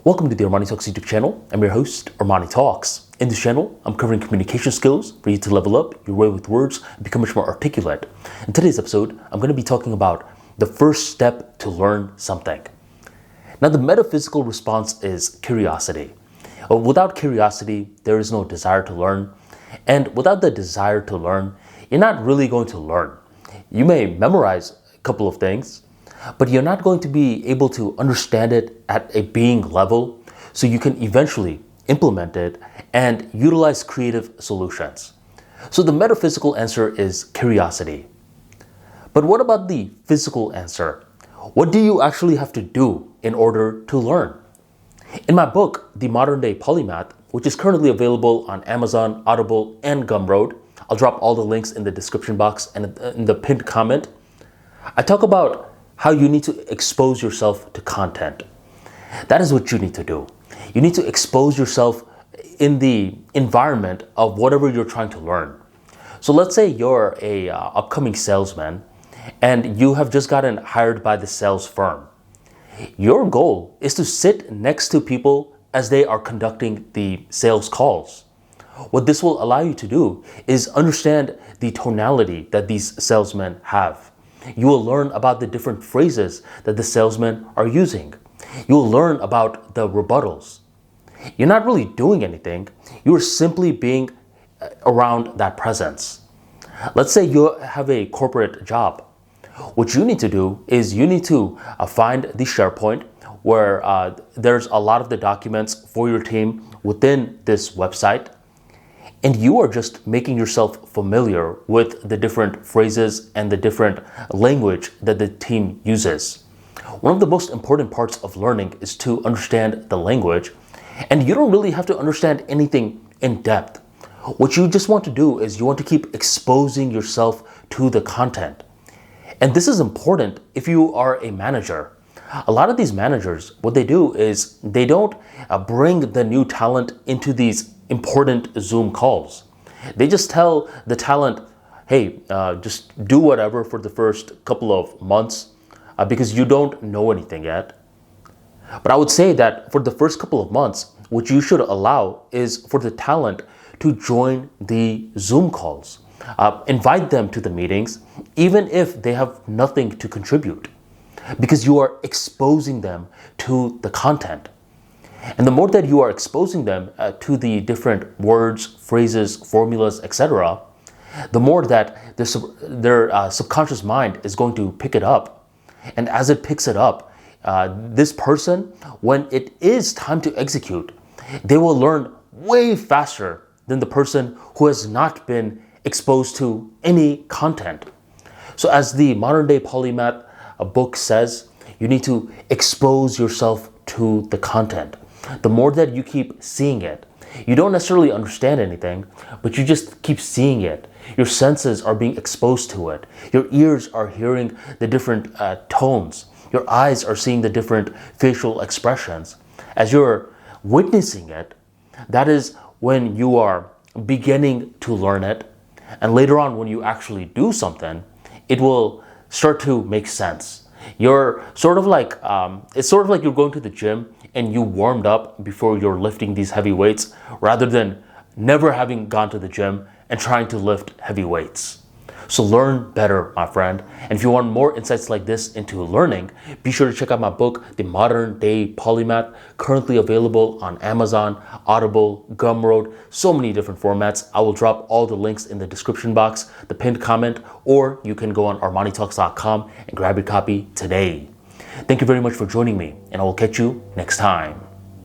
Welcome to the ArmaniTalks YouTube channel. I'm your host, ArmaniTalks. In this channel, I'm covering communication skills for you to level up your way with words and become much more articulate. In today's episode, I'm going to be talking about the first step to learn something. Now, the metaphysical response is curiosity. Without curiosity, there is no desire to learn. And without the desire to learn, you're not really going to learn. You may memorize a couple of things, but you're not going to be able to understand it at a being level so you can eventually implement it and utilize creative solutions. So the metaphysical answer is curiosity. But what about the physical answer? What do you actually have to do in order to learn? In my book, The Modern Day Polymath, which is currently available on Amazon, Audible, and Gumroad, I'll drop all the links in the description box and in the pinned comment, I talk about how you need to expose yourself to content. That is what you need to do. You need to expose yourself in the environment of whatever you're trying to learn. So let's say you're a upcoming salesman and you have just gotten hired by the sales firm. Your goal is to sit next to people as they are conducting the sales calls. What this will allow you to do is understand the tonality that these salesmen have. You will learn about the different phrases that the salesmen are using. You will learn about the rebuttals. You're not really doing anything. You're simply being around that presence. Let's say you have a corporate job. What you need to do is you need to find the SharePoint where there's a lot of the documents for your team within this website. And you are just making yourself familiar with the different phrases and the different language that the team uses. One of the most important parts of learning is to understand the language, and you don't really have to understand anything in depth. What you just want to do is you want to keep exposing yourself to the content. And this is important if you are a manager. A lot of these managers, what they do is they don't bring the new talent into these important Zoom calls. They just tell the talent, hey, just do whatever for the first couple of months because you don't know anything yet. But I would say that for the first couple of months, what you should allow is for the talent to join the Zoom calls. Invite them to the meetings, even if they have nothing to contribute, because you are exposing them to the content. And the more that you are exposing them to the different words, phrases, formulas, etc., the more that their subconscious mind is going to pick it up. And as it picks it up, this person, when it is time to execute, they will learn way faster than the person who has not been exposed to any content. So as the Modern Day Polymath book says, you need to expose yourself to the content. The more that you keep seeing it, you don't necessarily understand anything, but you just keep seeing it. Your senses are being exposed to it. Your ears are hearing the different tones. Your eyes are seeing the different facial expressions. As you're witnessing it, that is when you are beginning to learn it. And later on, when you actually do something, it will start to make sense. You're sort of like, it's sort of like you're going to the gym and you warmed up before you're lifting these heavy weights rather than never having gone to the gym and trying to lift heavy weights. So learn better, my friend. And if you want more insights like this into learning, be sure to check out my book, The Modern Day Polymath, currently available on Amazon, Audible, Gumroad, so many different formats. I will drop all the links in the description box, the pinned comment, or you can go on ArmaniTalks.com and grab your copy today. Thank you very much for joining me, and I will catch you next time.